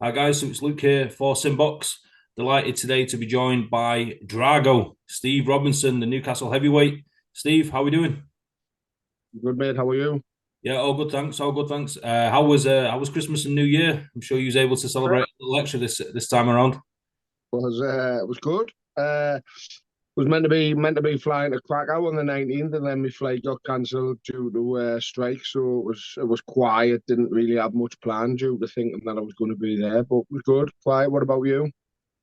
Hi guys, so it's Luke here for SimBoxx. Delighted today to be joined by Drago, Steve Robinson, the Newcastle heavyweight. Steve, how are we doing? Good mate, how are you? Yeah, all good, thanks. All good, thanks. How was Christmas and New Year? I'm sure you was able to celebrate a little extra this time around. Was good. Was meant to be flying to Krakow on the 19th, and then my flight got cancelled due to strike. So it was quiet. Didn't really have much planned due to thinking that I was going to be there, but it was good. Quiet. What about you?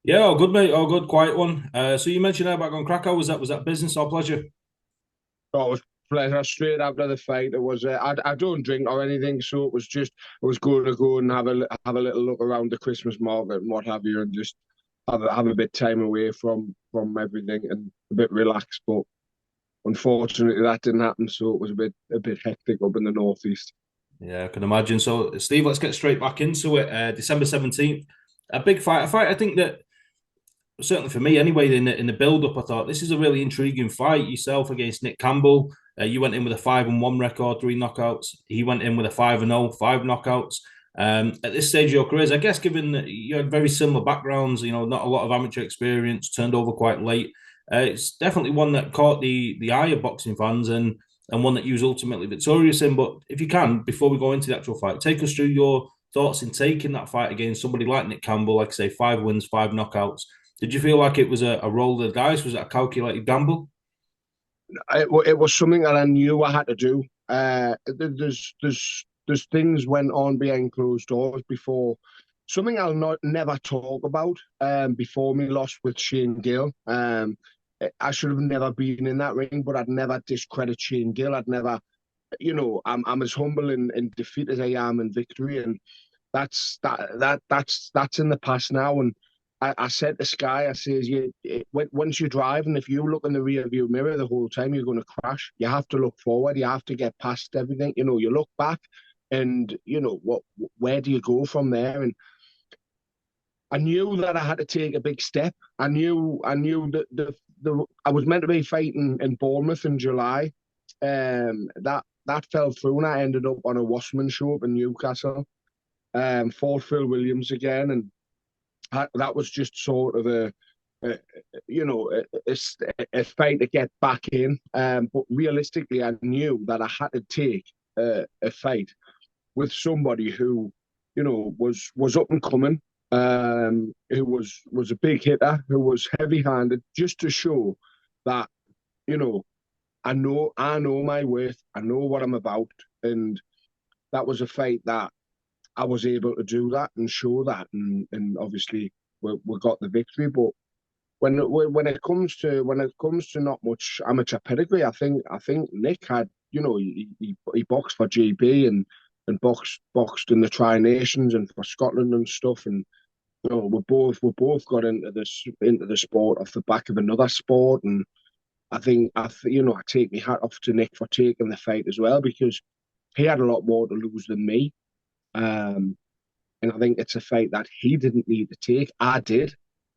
Yeah, all good, mate. All good. Quiet one. So you mentioned there about going Krakow. Was that business or pleasure? Oh, it was pleasure. Straight after the fight, it was. I don't drink or anything, so it was good to go and have a little look around the Christmas market and what have you, and just have a bit time away from everything and a bit relaxed. But unfortunately, that didn't happen, so it was a bit hectic up in the northeast. Yeah, I can imagine. So, Steve, let's get straight back into it. December 17th, a big fight. A fight I think that certainly for me anyway, in the build up, I thought this is a really intriguing fight. Yourself against Nick Campbell. You went in with a 5-1 record, 3 knockouts. He went in with a 5-0, 5 knockouts. At this stage of your careers, I guess, given that you had very similar backgrounds, not a lot of amateur experience, turned over quite late. It's definitely one that caught the eye of boxing fans and one that you was ultimately victorious in. But if you can, before we go into the actual fight, take us through your thoughts in taking that fight against somebody like Nick Campbell, like I say, 5 wins, 5 knockouts. Did you feel like it was a roll of the dice? Was it a calculated gamble? It was something that I knew I had to do. There's things went on behind closed doors before. Something I'll not never talk about. Before me loss with Shane Gill. I should have never been in that ring, but I'd never discredit Shane Gill. I'd never, I'm as humble in defeat as I am in victory, and that's in the past now. And I said to Sky, I says, once you drive, and if you look in the rear view mirror the whole time, you're going to crash. You have to look forward. You have to get past everything. You look back, and where do you go from there? And I knew that I had to take a big step. I knew that I was meant to be fighting in Bournemouth in July. That fell through, and I ended up on a Wasserman show up in Newcastle. Fought Phil Williams again, and that was just sort of a a fight to get back in. But realistically, I knew that I had to take a fight with somebody who, was up and coming, who was a big hitter, who was heavy handed, just to show that you know I know my worth, I know what I'm about, and that was a fight that I was able to do that and show that, and obviously we got the victory. But when it comes to not much amateur pedigree, I think Nick had, he boxed for GB and boxed in the Tri Nations and for Scotland and stuff, and we both got into the sport off the back of another sport, and I take my hat off to Nick for taking the fight as well, because he had a lot more to lose than me. Um, and I think it's a fight that he didn't need to take. I did.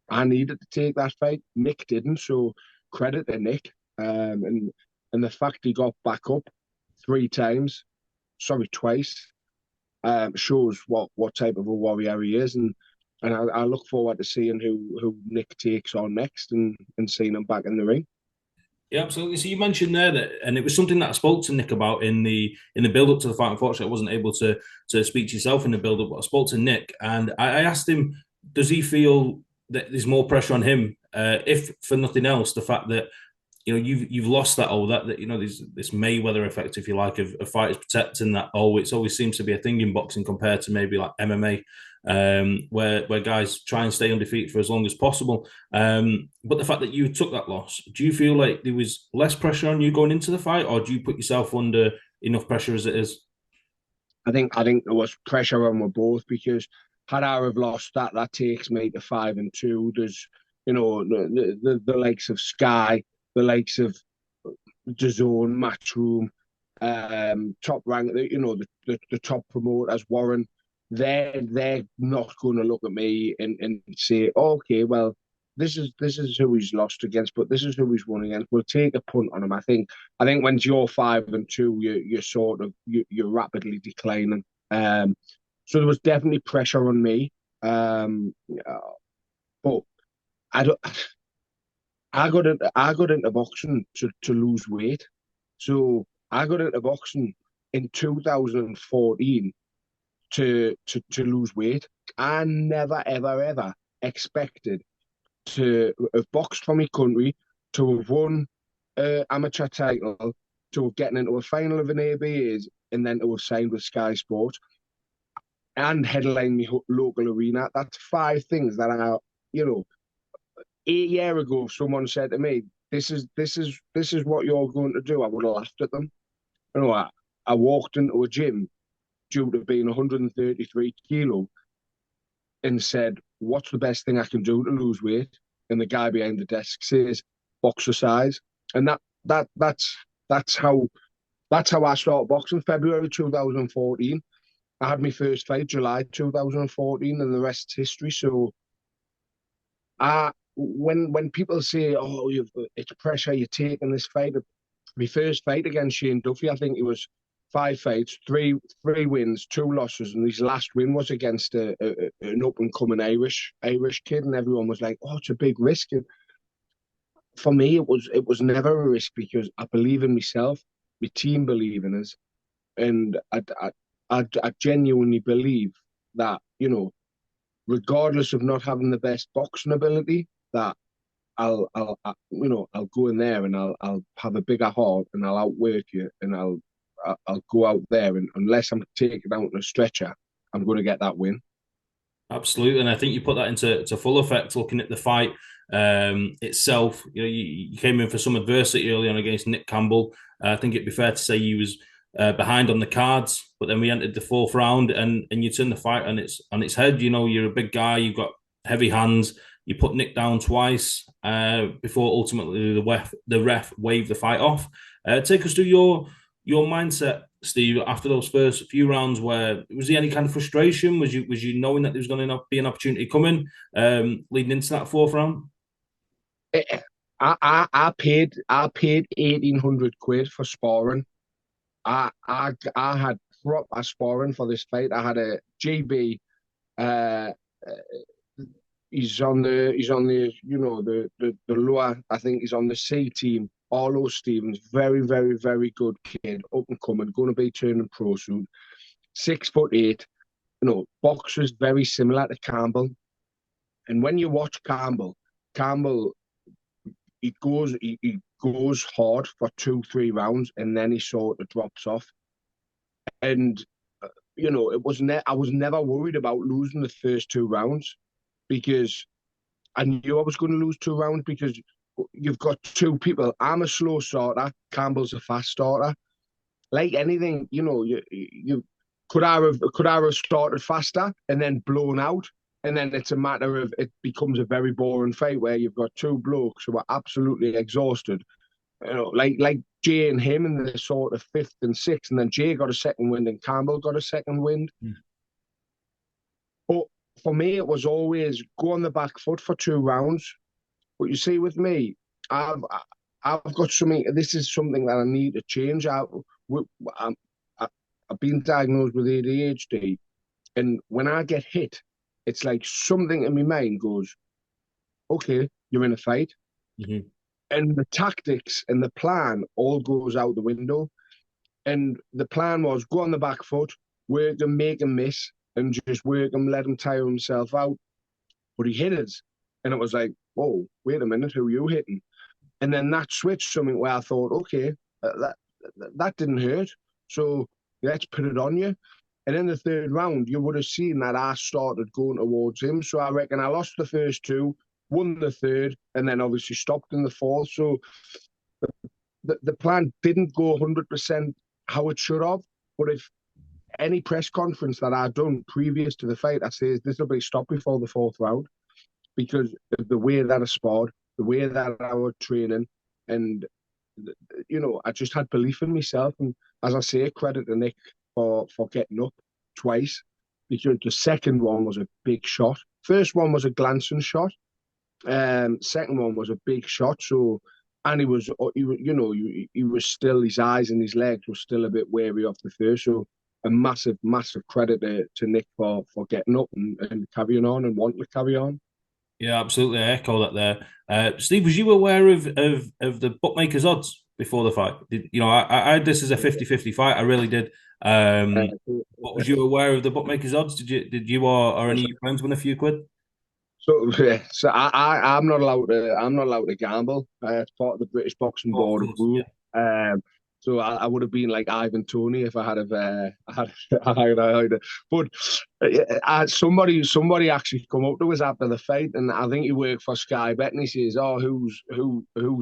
I needed to take that fight. Nick didn't. So credit to Nick. And the fact he got back up three times, sorry, twice, shows what type of a warrior he is. And I look forward to seeing who Nick takes on next, and seeing him back in the ring. Yeah, absolutely. So you mentioned there that, and it was something that I spoke to Nick about in the build up to the fight. Unfortunately, I wasn't able to speak to yourself in the build up, but I spoke to Nick, and I asked him, does he feel that there's more pressure on him, if for nothing else, the fact that you've lost that that there's this Mayweather effect, if you like, of fighters protecting that. It always seems to be a thing in boxing compared to maybe like MMA, where guys try and stay undefeated for as long as possible. But the fact that you took that loss, do you feel like there was less pressure on you going into the fight, or do you put yourself under enough pressure as it is? I think there was pressure on both, because had I have lost that, that takes me to 5-2. There's, the likes of Sky, the likes of DAZN, Matchroom, top rank, the top promoters, Warren. They're not going to look at me and say, okay, well, this is who he's lost against, but this is who he's won against. We'll take a punt on him. I think once you're 5-2, you're rapidly declining. So there was definitely pressure on me. Uh, but I don't. I got into boxing to lose weight. So I got into boxing in 2014 to lose weight. I never ever ever expected to have boxed for my country, to have won amateur title, to have gotten into a final of an ABAs, and then to have signed with Sky Sports and headline my local arena. That's five things that are, you know, 8 years ago, if someone said to me, "This is what you're going to do," I would have laughed at them. You know, I walked into a gym due to being 133 kilo and said, "What's the best thing I can do to lose weight?" And the guy behind the desk says, "Boxercise," and that's how I started boxing. February 2014. I had my first fight July 2014, and the rest's history. So when people say, "Oh, it's pressure, you're taking this fight," my first fight against Shane Duffy, I think it was 5 fights, three wins, 2 losses, and his last win was against an up and coming Irish kid, and everyone was like, "Oh, it's a big risk." And for me, it was never a risk because I believe in myself, my team believe in us, and I genuinely believe that, regardless of not having the best boxing ability, that I'll go in there and I'll have a bigger heart and I'll outwork you and I'll go out there, and unless I'm taken out on a stretcher, I'm going to get that win. Absolutely, and I think you put that into full effect looking at the fight itself. You came in for some adversity early on against Nick Campbell. I think it'd be fair to say you was behind on the cards, but then we entered the fourth round and you turned the fight on its head. You're a big guy, you've got heavy hands. You put Nick down twice before ultimately the ref waved the fight off. Take us through your mindset, Steve, after those first few rounds. Where was there any kind of frustration? Was you knowing that there was going to be an opportunity coming leading into that fourth round? I paid 1,800 quid for sparring. I had proper sparring for this fight. I had a GB. Uh, he's on the the lower. I think he's on the C team. Arlo Stevens, very very very good kid, up and coming, going to be turning pro soon. 6'8". Boxer's very similar to Campbell. And when you watch Campbell, he goes hard for 2 3 rounds and then he sort of drops off. And I was never worried about losing the first 2 rounds because I knew I was going to lose 2 rounds because you've got two people. I'm a slow starter. Campbell's a fast starter. Like anything, you could I have started faster and then blown out, and then it's a matter of it becomes a very boring fight where you've got two blokes who are absolutely exhausted. Like Jay and him in the sort of fifth and sixth, and then Jay got a second wind and Campbell got a second wind. Mm. But for me, it was always go on the back foot for 2 rounds. But you see, with me, I've got something. This is something that I need to change. I'm, I've been diagnosed with ADHD, and when I get hit, it's like something in my mind goes, "Okay, you're in a fight," and the tactics and the plan all goes out the window. And the plan was go on the back foot, work him, make him miss, and just work him, let him tire himself out. But he hit us, and it was like, "Whoa, wait a minute, who are you hitting?" And then that switched something where I thought, "Okay, that didn't hurt, so let's put it on you." And in the third round, you would have seen that I started going towards him. So I reckon I lost the first two, won the third, and then obviously stopped in the fourth. So the plan didn't go 100% how it should have. But if any press conference that I'd done previous to the fight, I say this will be stopped before the fourth round because of the way that I sparred, the way that I was training, and I just had belief in myself. And as I say, credit to Nick for getting up twice, because the second one was a big shot. First one was a glancing shot. Second one was a big shot. So, and he was still, his eyes and his legs were still a bit wary of the first. So a massive credit to Nick for getting up and carrying on and wanting to carry on. Yeah, absolutely. I echo that there. Steve, was you aware of the bookmakers' odds before the fight? I had this as a 50-50 fight. I really did. Uh, What was you aware of the bookmakers' odds? Did you or any of your friends win a few quid? so I'm not allowed to gamble. It's part of the British Boxing Oh, of Board of course. Yeah. rule. So I would have been like Ivan Toney if I had have I had but somebody actually come up to us after the fight, and I think he worked for Sky Bet, and he says, "Oh, who's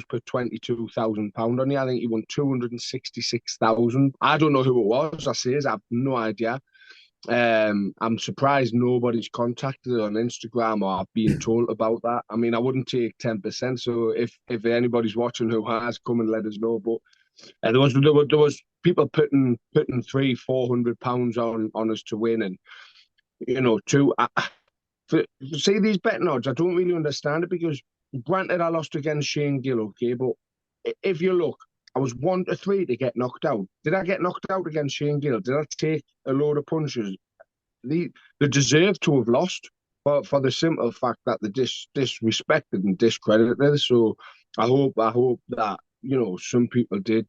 put £22,000 on you?" I think he won 266,000. I don't know who it was. I says I have no idea. I'm surprised nobody's contacted on Instagram or I've been told about that. I mean, I wouldn't take 10%. So if anybody's watching who has, come and let us know. But there was people putting £300-400 on us to win, and to see these betting odds, I don't really understand it because granted I lost against Shane Gill, okay, but if you look, I was 1-3 to get knocked out. Did I get knocked out against Shane Gill? Did I take a load of punches? They deserve to have lost for the simple fact that they disrespected and discredited us. So I hope that some people did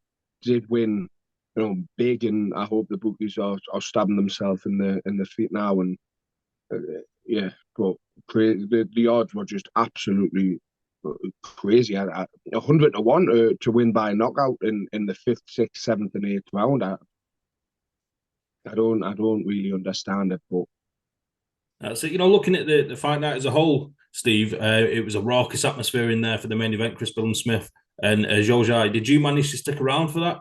win big, and I hope the bookies are stabbing themselves in the feet now. And uh, yeah, but the odds were just absolutely crazy. 100 to 1 to win by knockout in the fifth, sixth, seventh, and eighth round. I don't really understand it, but So, looking at the fight night as a whole, Steve, it was a raucous atmosphere in there for the main event. Chris Smith and Zhou Zhai. Did you manage to stick around for that?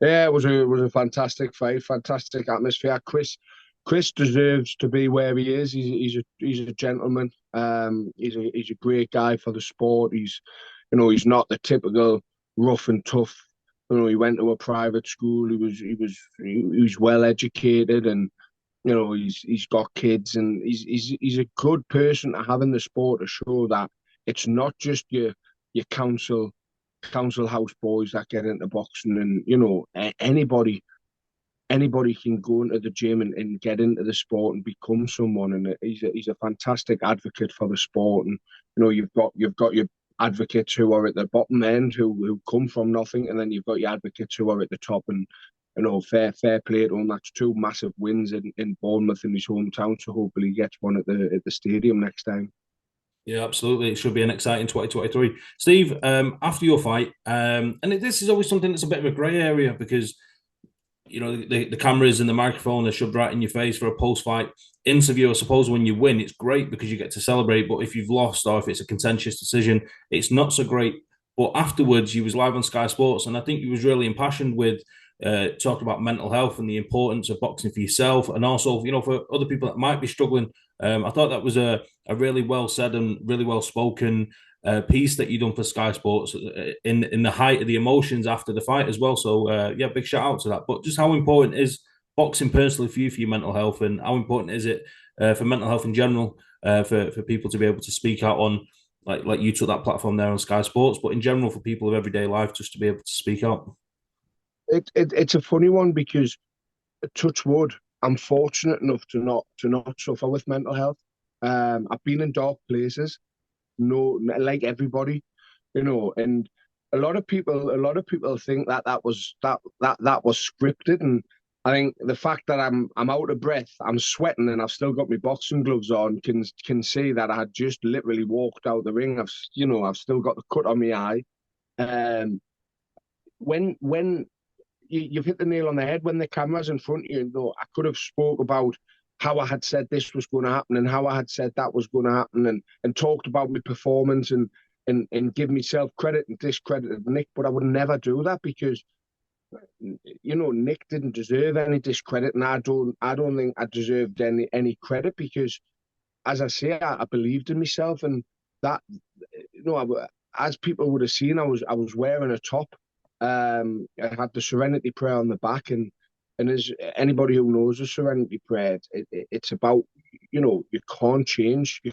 yeah, it was a fantastic fight, fantastic atmosphere. Chris deserves to be where he is. He's a gentleman. He's a great guy for the sport. He's not the typical rough and tough. He went to a private school. He was well educated, and he's got kids, and he's a good person to have in the sport to show that it's not just your council house boys that get into boxing, and anybody can go into the gym and get into the sport and become someone. And he's a fantastic advocate for the sport. And you've got your advocates who are at the bottom end who come from nothing, and then you've got your advocates who are at the top. And fair play to him. That's two massive wins in Bournemouth in his hometown. So hopefully he gets one at the stadium next time. Yeah, absolutely. It should be an exciting 2023. Steve, after your fight, and this is always something that's a bit of a grey area because the cameras and the microphone are shoved right in your face for a post-fight interview. I suppose when you win, it's great because you get to celebrate. But if you've lost or if it's a contentious decision, it's not so great. But afterwards, you was live on Sky Sports, and I think you was really impassioned with talking about mental health and the importance of boxing for yourself, and also for other people that might be struggling. I thought that was a really well said and really well spoken piece that you done for Sky Sports in the height of the emotions after the fight as well. So yeah, big shout out to that. But just how important is boxing personally for you for your mental health, and how important is it for mental health in general for people to be able to speak out on like you took that platform there on Sky Sports, but in general for people of everyday life just to be able to speak out. It's a funny one because touch wood, I'm fortunate enough to not suffer with mental health. I've been in dark places, no, like everybody, and a lot of people think that was scripted, and I think the fact that I'm out of breath, I'm sweating, and I've still got my boxing gloves on can see that I had just literally walked out the ring. I've still got the cut on my eye. Um, when you've hit the nail on the head when the camera's in front of you. Though I could have spoke about how I had said this was going to happen and how I had said that was going to happen, and talked about my performance and give myself credit and discredited Nick, but I would never do that because Nick didn't deserve any discredit, and I don't think I deserved any credit because, as I say, I believed in myself, and that as people would have seen, I was wearing a top. I had the Serenity Prayer on the back, and as anybody who knows the Serenity Prayer, it's about you can't change your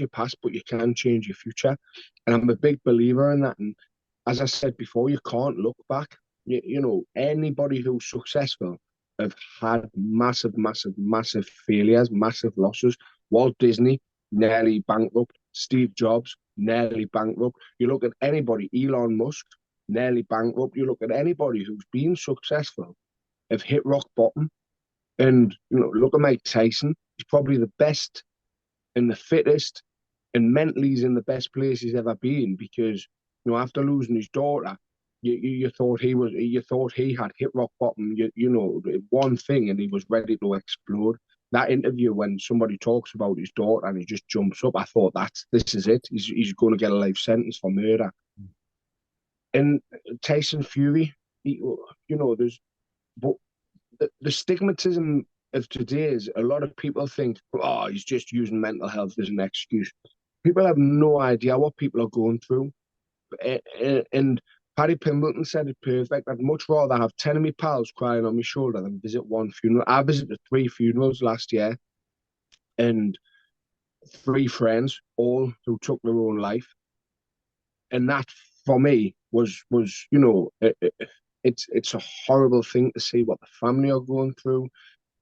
past, but you can change your future, and I'm a big believer in that. And as I said before, you can't look back. Anybody who's successful have had massive, massive, massive failures, massive losses. Walt Disney, nearly bankrupt. Steve Jobs, nearly bankrupt. You look at anybody, Elon Musk, nearly bankrupt. You look at anybody who's been successful, have hit rock bottom. And, look at Mike Tyson. He's probably the best and the fittest, and mentally he's in the best place he's ever been because, after losing his daughter, you thought he had hit rock bottom, one thing, and he was ready to explode. That interview when somebody talks about his daughter and he just jumps up, I thought this is it. He's going to get a life sentence for murder. And Tyson Fury, but the stigmatism of today is a lot of people think, oh, he's just using mental health as an excuse. People have no idea what people are going through. And Paddy Pimbleton said it perfect. I'd much rather have 10 of my pals crying on my shoulder than visit one funeral. I visited 3 funerals last year and 3 friends, all who took their own life. And that, for me, was it's a horrible thing to see what the family are going through,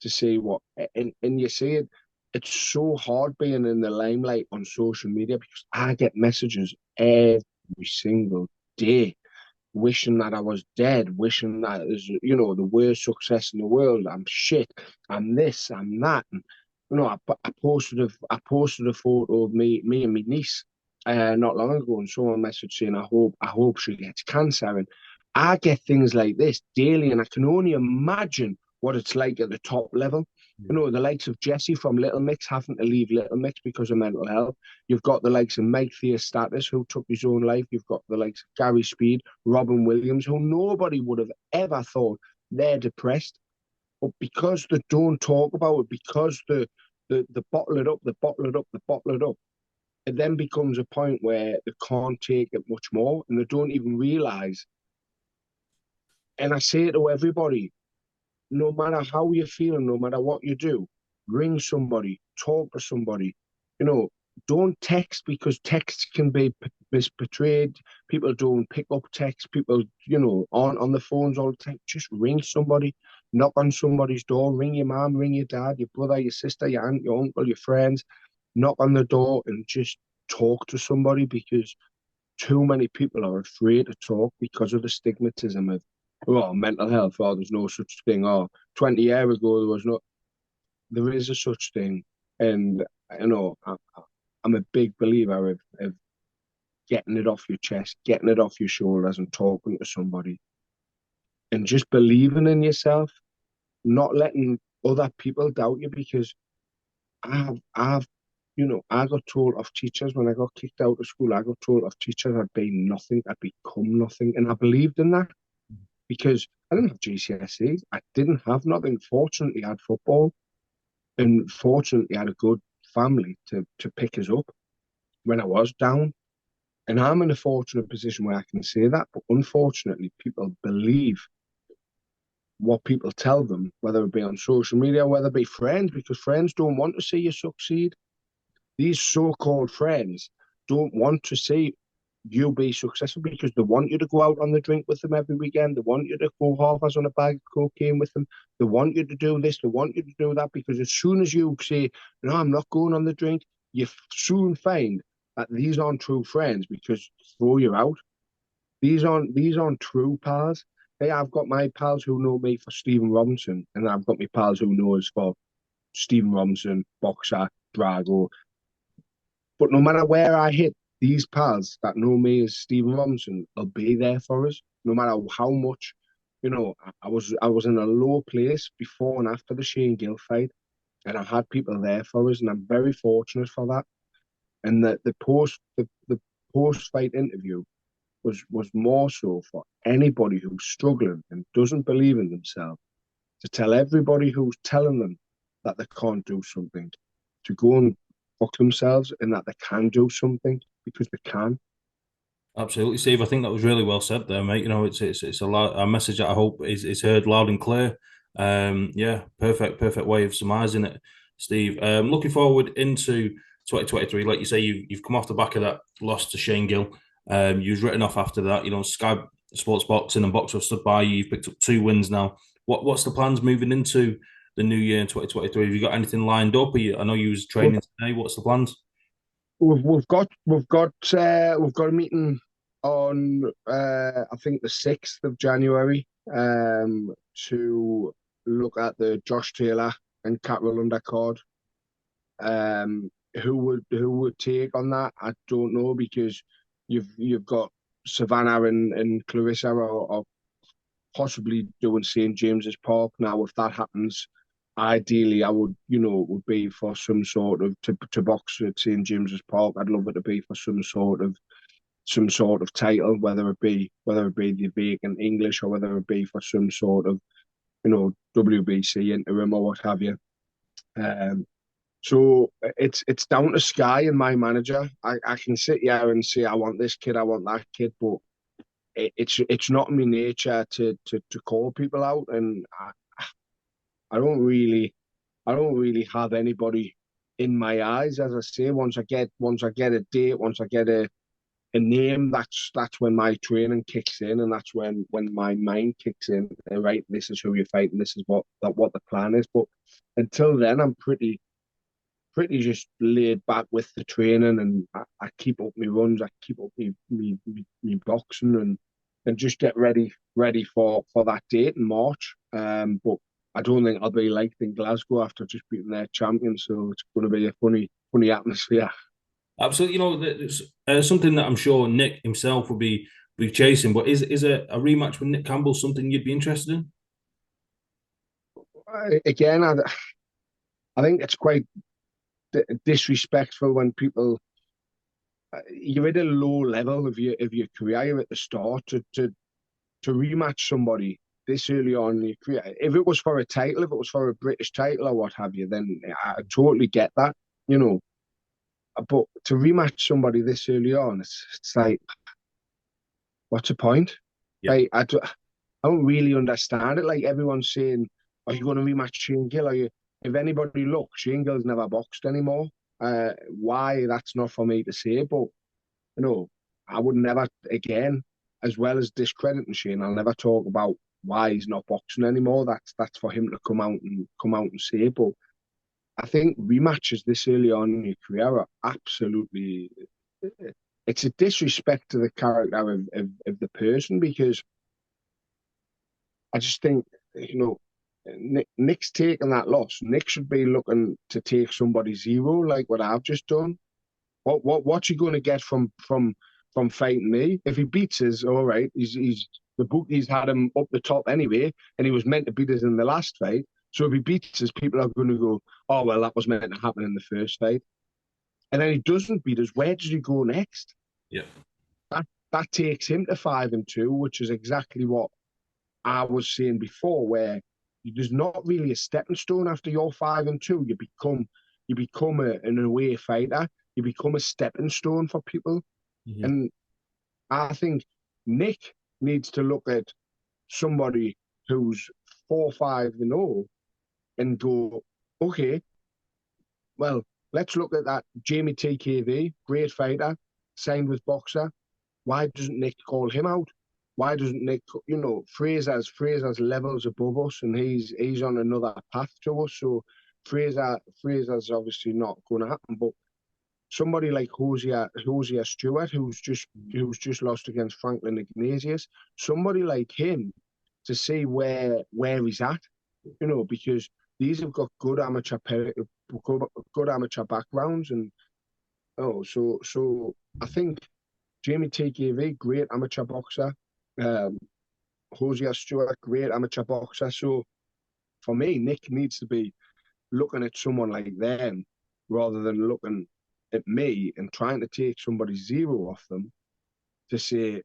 to see what, and you see it. It's so hard being in the limelight on social media because I get messages every single day wishing that I was dead, wishing that it was, the worst success in the world. I'm shit. I'm this. I'm that. And, I posted a photo of me and my niece not long ago, and someone messaged saying, I hope she gets cancer. And I get things like this daily, and I can only imagine what it's like at the top level. The likes of Jesse from Little Mix having to leave Little Mix because of mental health. You've got the likes of Mike Theostatus, who took his own life. You've got the likes of Gary Speed, Robin Williams, who nobody would have ever thought they're depressed. But because they don't talk about it, because they bottle it up, it then becomes a point where they can't take it much more and they don't even realise. And I say it to everybody, no matter how you're feeling, no matter what you do, ring somebody, talk to somebody. Don't text because texts can be misportrayed. People don't pick up text. People, aren't on the phones all the time. Just ring somebody, knock on somebody's door, ring your mom, ring your dad, your brother, your sister, your aunt, your uncle, your friends. Knock on the door and just talk to somebody because too many people are afraid to talk because of the stigmatism of, mental health, there's no such thing, 20 years ago, there is a such thing. And, I'm a big believer of getting it off your chest, getting it off your shoulders and talking to somebody and just believing in yourself, not letting other people doubt you because I got told of teachers when I got kicked out of school, I got told of teachers I'd be nothing, I'd become nothing. And I believed in that because I didn't have GCSEs. I didn't have nothing. Fortunately, I had football. And fortunately, I had a good family to pick us up when I was down. And I'm in a fortunate position where I can say that. But unfortunately, people believe what people tell them, whether it be on social media, whether it be friends, because friends don't want to see you succeed. These so-called friends don't want to see you be successful because they want you to go out on the drink with them every weekend. They want you to go half-ass on a bag of cocaine with them. They want you to do this. They want you to do that because as soon as you say, no, I'm not going on the drink, you soon find that these aren't true friends because throw you out. These aren't true pals. Hey, I've got my pals who know me for Stephen Robinson, and I've got my pals who know us for Stephen Robinson, Boxer, Drago. But no matter where I hit, these pals that know me as Stephen Robinson will be there for us, no matter how much. I was in a low place before and after the Shane Gill fight, and I had people there for us, and I'm very fortunate for that. And the post fight interview was more so for anybody who's struggling and doesn't believe in themselves to tell everybody who's telling them that they can't do something to go and fuck themselves and that they can do something because they can. Absolutely, Steve. I think that was really well said there, mate. It's a message that I hope is heard loud and clear. Yeah, perfect way of surmising it, Steve. Looking forward into 2023, like you say, you've come off the back of that loss to Shane Gill. You was written off after that. Sky Sports Boxing and Boxer stood by you. You've picked up 2 wins now What's the plans moving into the new year in 2023? Have you got anything lined up? I know you was We've training today. What's the plans? we've got a meeting on I think the 6th of January to look at the Josh Taylor and Catterall undercard. Who would take on that? I don't know, because you've got Savannah and Clarissa are possibly doing St James's Park now. If that happens, ideally, I would, would be for some sort of to box at St James's Park. I'd love it to be for some sort of title, whether it be the vacant English, or whether it be for some sort of WBC interim or what have you. Um, so it's down to Sky and my manager. I can sit here and say I want this kid, I want that kid, but it's not in my nature to call people out, and I don't really have anybody in my eyes. As I say, once I get a date, once I get a name, that's when my training kicks in, and that's when my mind kicks in. And, right, this is who you're fighting. This is what the plan is. But until then, I'm pretty just laid back with the training, and I keep up my runs, I keep up me boxing, and just get ready for that date in March. But I don't think I'll be liked in Glasgow after just beating their champion, so it's going to be a funny atmosphere. Absolutely. It's something that I'm sure Nick himself will be chasing. But is a rematch with Nick Campbell something you'd be interested in? Again, I think it's quite disrespectful when people you're at a low level of your career, you're at the start to rematch somebody this early on in your career. If it was for a title, if it was for a British title or what have you, then I totally get that, you know. But to rematch somebody this early on, it's like, what's the point? Yeah. Like, I don't really understand it. Like, everyone's saying, are you going to rematch Shane Gill? Are you? If anybody look, Shane Gill's never boxed anymore. Why? That's not for me to say. But I would never again, as well as discrediting Shane, I'll never talk about why he's not boxing anymore. That's for him to come out and say. But I think rematches this early on in your career are absolutely. It's a disrespect to the character of the person, because I just think, Nick's taking that loss. Nick should be looking to take somebody zero, like what I've just done. What's he going to get from fighting me? If he beats us, all right. He's the bookies had him up the top anyway, and he was meant to beat us in the last fight. So if he beats us, people are going to go, oh well, that was meant to happen in the first fight. And then he doesn't beat us. Where does he go next? Yeah. That takes him to 5-2, which is exactly what I was saying before, where there's not really a stepping stone after you're 5-2. You become an away fighter. You become a stepping stone for people. Mhm. And I think Nick needs to look at somebody who's 4-5-0 and go, okay, well, let's look at that Jamie TKV, great fighter, signed with Boxer. Why doesn't Nick call him out? Why doesn't Nick, Fraser's levels above us, and he's on another path to us. So Fraser's obviously not going to happen. But somebody like Hosier Stewart, who's just lost against Franklin Ignatius, somebody like him, to see where he's at, because these have got good amateur backgrounds, and so I think Jamie TKV, great amateur boxer. Um, Hosier Stewart, great amateur boxer. So for me, Nick needs to be looking at someone like them rather than looking at me and trying to take somebody's zero off them to say,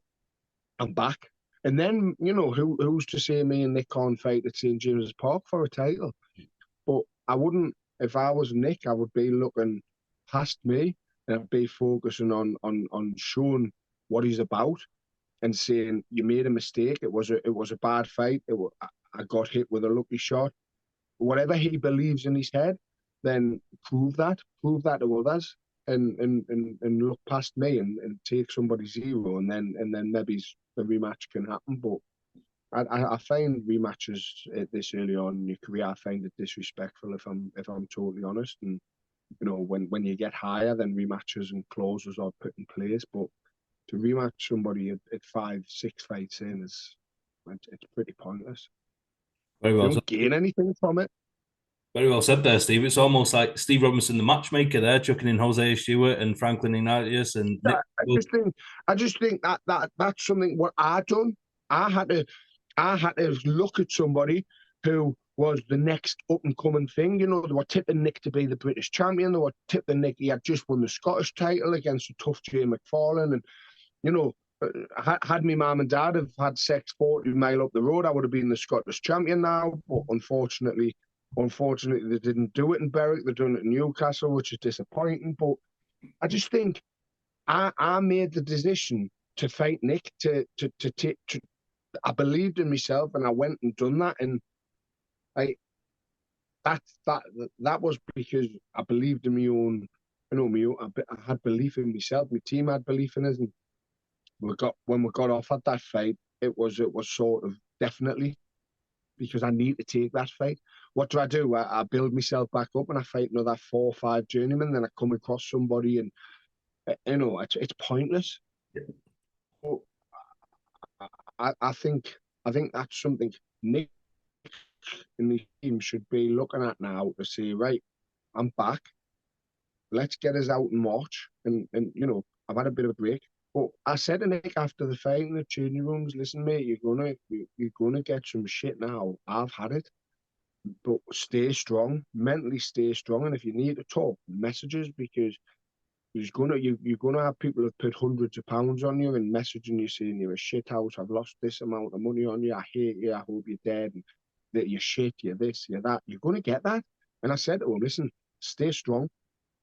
I'm back. And then, who's to say me and Nick can't fight at St. James's Park for a title? But I wouldn't, if I was Nick, I would be looking past me, and I'd be focusing on showing what he's about, and saying, you made a mistake. It was a bad fight. I got hit with a lucky shot. Whatever he believes in his head, then prove that to others, and look past me, and take somebody zero, and then maybe the rematch can happen. But I find rematches this early on in your career, I find it disrespectful if I'm totally honest. And you know, when you get higher, then rematches and clauses are put in place. But to rematch somebody at 5, 6 fights in is it's pretty pointless. Very You well said. don't gain anything from it. Very well said there, Steve. It's almost like Steve Robinson, the matchmaker, there, chucking in Jose Stewart and Franklin Ignatius and Nick. I just think that's something what I done. I had to look at somebody who was the next up and coming thing. You know, they were tipping Nick to be the British champion. They were tipping Nick. He had just won the Scottish title against a tough Jay McFarlane. And, you know, had my mum and dad have had sex 40 mile up the road, I would have been the Scottish champion now. But unfortunately, they didn't do it in Berwick. They're doing it in Newcastle, which is disappointing. But I just think I made the decision to fight Nick to take. I believed in myself, and I went and done that, and I that was because I believed in my own. You know, I had belief in myself. My team had belief in us, and when we got off at that fight, it was sort of definitely because I need to take that fight. What do? I build myself back up, and I fight another 4 or 5 journeymen. Then I come across somebody, and you know, it's pointless. But I think that's something Nick in the team should be looking at now to say, right, I'm back. Let's get us out in March. And you know, I've had a bit of a break. But I said to Nick after the fight in the changing rooms, listen, mate, you're gonna get some shit now. I've had it. But stay strong, mentally stay strong. And if you need to talk, messages because you're gonna have people who've put hundreds of pounds on you and messaging you saying you're a shit house. I've lost this amount of money on you. I hate you. I hope you're dead. And that you're shit. You're this. You're that. You're gonna get that. And I said, "Oh, listen, stay strong.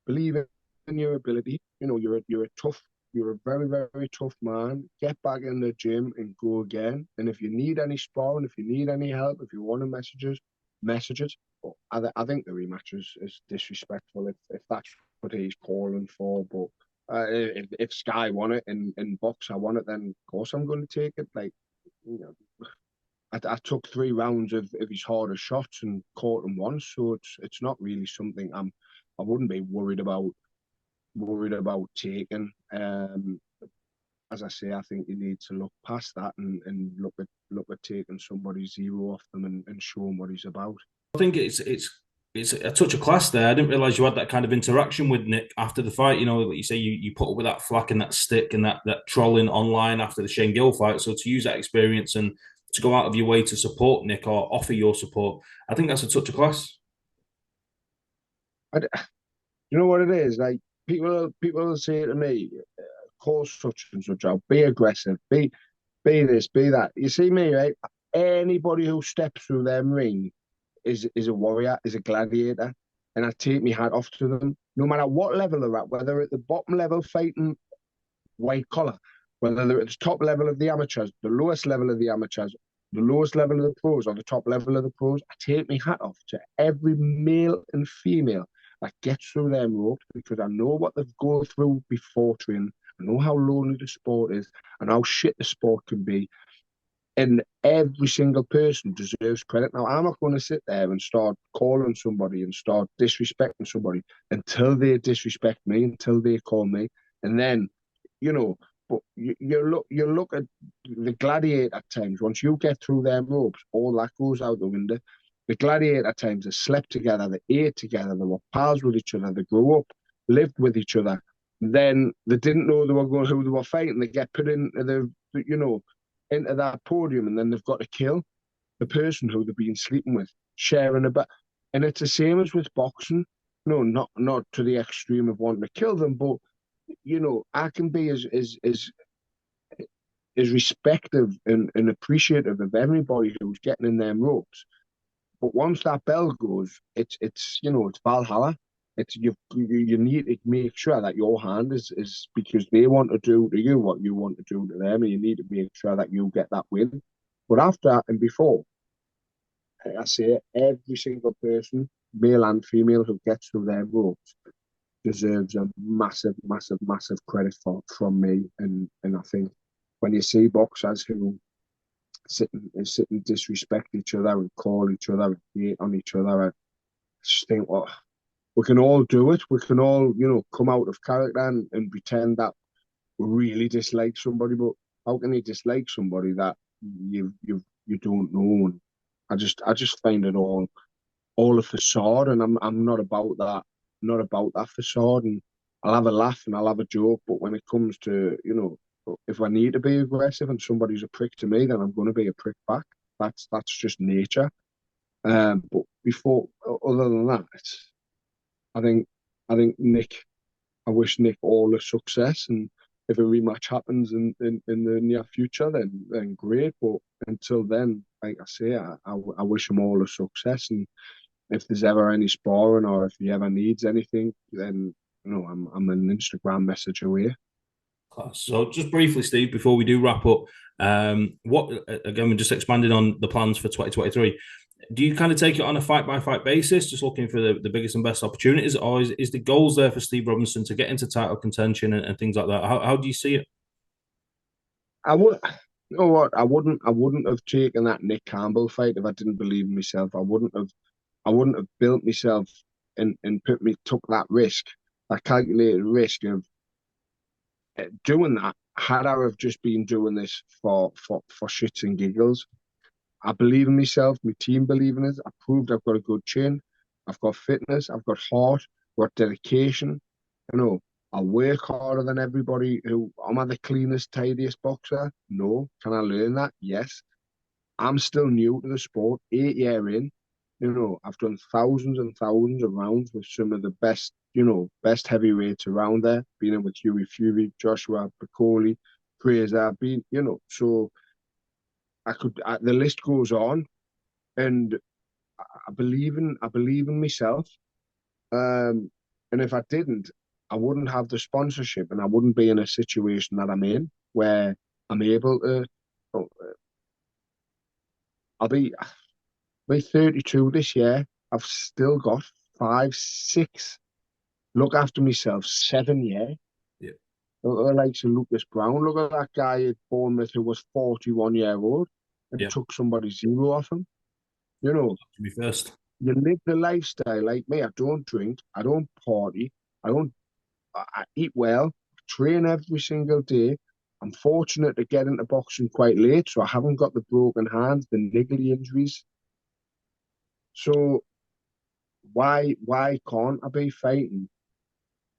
Believe in your ability. You know, you're a tough. You're a very very tough man. Get back in the gym and go again. And if you need any sparring, if you need any help, if you want to messages. But I think the rematch is disrespectful if that's what he's calling for. But if Sky want it and Box I want it, then of course I'm going to take it. Like, you know, I took 3 rounds of his hardest shots and caught him once, so it's not really something I wouldn't be worried about taking. As I say, I think you need to look past that and look at taking somebody's zero off them and show them what he's about. I think it's a touch of class there. I didn't realize you had that kind of interaction with Nick after the fight. You know, like you say, you put up with that flack and that stick and that trolling online after the Shane Gill fight. So to use that experience and to go out of your way to support Nick or offer your support, I think that's a touch of class. You know what it is? Like people say to me, call such and such out, be aggressive, be this, be that. You see me, right? Anybody who steps through them ring is a warrior, is a gladiator, and I take my hat off to them, no matter what level they're at, whether at the bottom level fighting white collar, whether they're at the top level of the amateurs, the lowest level of the amateurs, the lowest level of the pros, or the top level of the pros. I take my hat off to every male and female that gets through them ropes because I know what they've gone through before training. I know how lonely the sport is and how shit the sport can be. And every single person deserves credit. Now, I'm not going to sit there and start calling somebody and start disrespecting somebody until they disrespect me, until they call me. And then, you know, but you look at the gladiator at times. Once you get through their ropes, all that goes out the window. The gladiator at times, they slept together, they ate together, they were pals with each other, they grew up, lived with each other. Then they didn't know they were going who they were fighting. They get put into you know, into that podium, and then they've got to kill the person who they've been sleeping with, sharing a bit. And it's the same as with boxing. No, not to the extreme of wanting to kill them, but you know, I can be as respective and appreciative of everybody who's getting in them ropes. But once that bell goes, it's you know, it's Valhalla. It's you need to make sure that your hand is because they want to do to you what you want to do to them, and you need to make sure that you get that win. But after and before, I say every single person, male and female, who gets through their ropes deserves a massive, massive, massive credit from me. And I think when you see boxers who sit and disrespect each other and call each other and hate on each other. I just think, well, we can all do it. We can all, come out of character and pretend that we really dislike somebody. But how can you dislike somebody that you don't know? And I just find it all a facade, and I'm not about that. Not about that facade. And I'll have a laugh and I'll have a joke, but when it comes to, if I need to be aggressive and somebody's a prick to me, then I'm going to be a prick back. That's just nature. But other than that, I think I think Nick. I wish Nick all the success, and if a rematch happens in the near future, then great. But until then, like I say, I wish him all the success, and if there's ever any sparring or if he ever needs anything, then I'm an Instagram message away. So just briefly, Steve, before we do wrap up, what again, we're just expanding on the plans for 2023. Do you kind of take it on a fight by fight basis, just looking for the biggest and best opportunities, or is the goals there for Steve Robinson to get into title contention and things like that? How do you see it? I would, you know what? I wouldn't have taken that Nick Campbell fight if I didn't believe in myself. I wouldn't have built myself and took that risk, that calculated risk of doing that. Had I have just been doing this for shits and giggles. I believe in myself. My team believe in it. I proved I've got a good chin. I've got fitness. I've got heart. I've got dedication. You know, I work harder than everybody. Am I the cleanest, tidiest boxer? No. Can I learn that? Yes. I'm still new to the sport. 8 year in. I've done thousands and thousands of rounds with some of the best, best heavyweights around there. Been in with Hughie Fury, Joshua Piccoli, Fraser. So the list goes on, and I believe in myself. And if I didn't, I wouldn't have the sponsorship, and I wouldn't be in a situation that I'm in where I'm able to. oh, I'll be 32 this year. I've still got 5, 6. Look after myself 7 years. Yeah, Look at the likes of Lucas Brown. Look at that guy at Bournemouth who was 41 year old and yeah. took somebody's zero off him. You know, To be first. you live the lifestyle like me. I don't drink. I don't party. I don't. I eat well. Train every single day. I'm fortunate to get into boxing quite late, so I haven't got the broken hands, the niggly injuries. So why can't I be fighting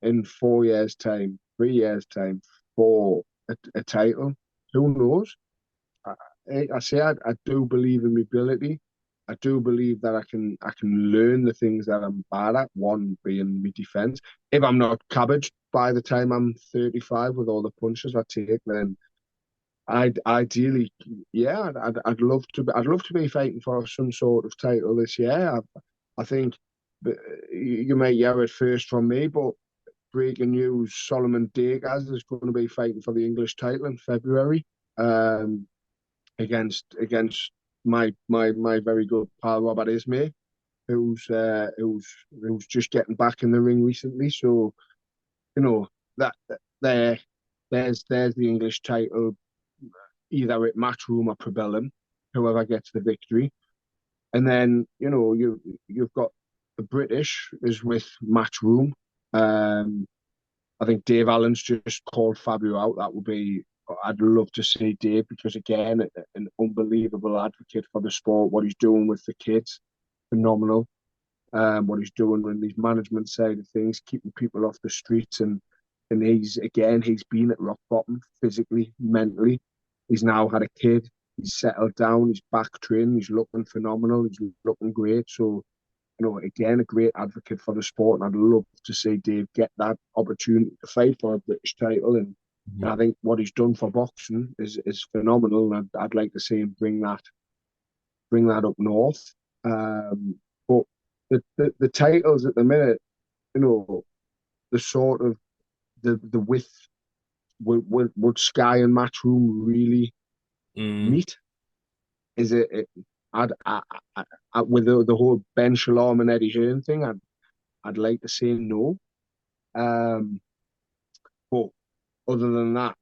in 4 years' time, 3 years' time for a title? Who knows? I, I do believe in my ability. I do believe that I can learn the things that I'm bad at. One being my defense. If I'm not cabbaged by the time I'm 35 with all the punches I take, then I'd ideally, yeah, I'd love to be fighting for some sort of title this year. I think you might hear it first from me, but breaking news: Solomon Degas is going to be fighting for the English title in February. Um, against my very good pal Robert Ismay, who's just getting back in the ring recently. So that there there's the English title, either at Matchroom or Probellum, whoever gets the victory. And then you've got the British is with Matchroom. Um, I think Dave Allen's just called Fabio out. That would be, I'd love to see Dave because, again, an unbelievable advocate for the sport. What he's doing with the kids, phenomenal. What he's doing on his management side of things, keeping people off the streets. And he's been at rock bottom physically, mentally. He's now had a kid. He's settled down. He's back training. He's looking phenomenal. He's looking great. So, again, a great advocate for the sport, and I'd love to see Dave get that opportunity to fight for a British title. And I think what he's done for boxing is phenomenal, and I'd like to see him bring that up north. But the titles at the minute, the sort of the width would Sky and Matchroom really meet? Is it? With the whole Ben Shalom and Eddie Hearn thing, I'd like to say no. But other than that,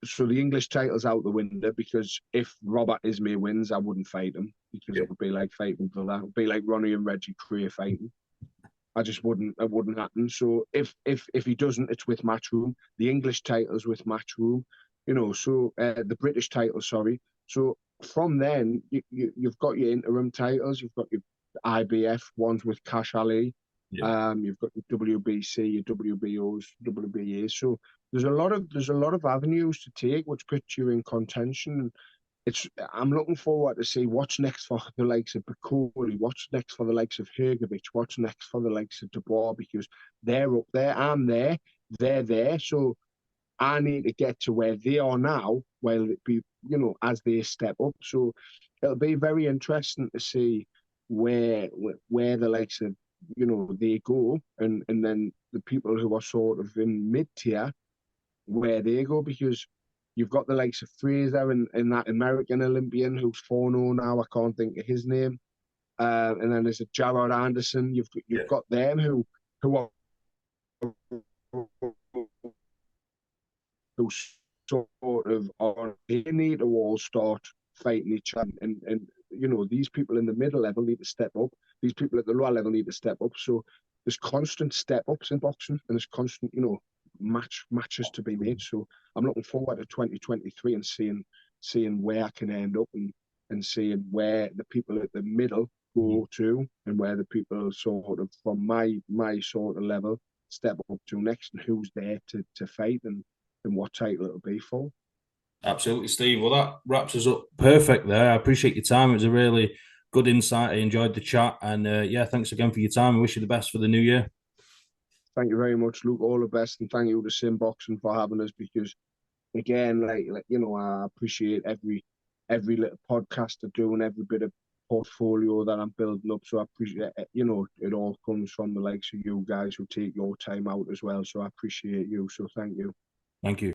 so the English title's out the window, because if Robert Ismay wins, I wouldn't fight him, because it would be like fighting for that. It would be like Ronnie and Reggie Cray fighting. I just wouldn't. It wouldn't happen. So if he doesn't, it's with Matchroom. The English title's with Matchroom. So the British title, sorry. So from then, you've got your interim titles. You've got your IBF ones with Cash Ali. Yeah. You've got your WBC, your WBOs, WBA. So there's a lot of avenues to take, which puts you in contention. I'm looking forward to see what's next for the likes of Bacoli, what's next for the likes of Hergovich, what's next for the likes of Dubois, because they're up there, I'm there, they're there. So I need to get to where they are now, while it be, as they step up. So it'll be very interesting to see where the likes of, they go, and then the people who are sort of in mid-tier, where they go, because you've got the likes of Fraser and that American Olympian who's 4-0 now. I can't think of his name. And then there's a Jared Anderson. You've got them who are who sort of are, they need to all start fighting each other. And these people in the middle level need to step up. These people at the lower level need to step up. So there's constant step ups in boxing, and there's constant, matches to be made. So I'm looking forward to 2023 and seeing where I can end up, and seeing where the people at the middle go to, and where the people sort of from my sort of level step up to next, and who's there to fight, and what title it'll be for. Absolutely, Steve. Well, that wraps us up perfect there. I appreciate your time. It was a really good insight. I enjoyed the chat. And thanks again for your time. I wish you the best for the new year. Thank you very much, Luke. All the best. And thank you to SimBoxx for having us, because, again, I appreciate every little podcast I do, and every bit of portfolio that I'm building up. So I appreciate it. It all comes from the likes of you guys who take your time out as well. So I appreciate you. So thank you. Thank you.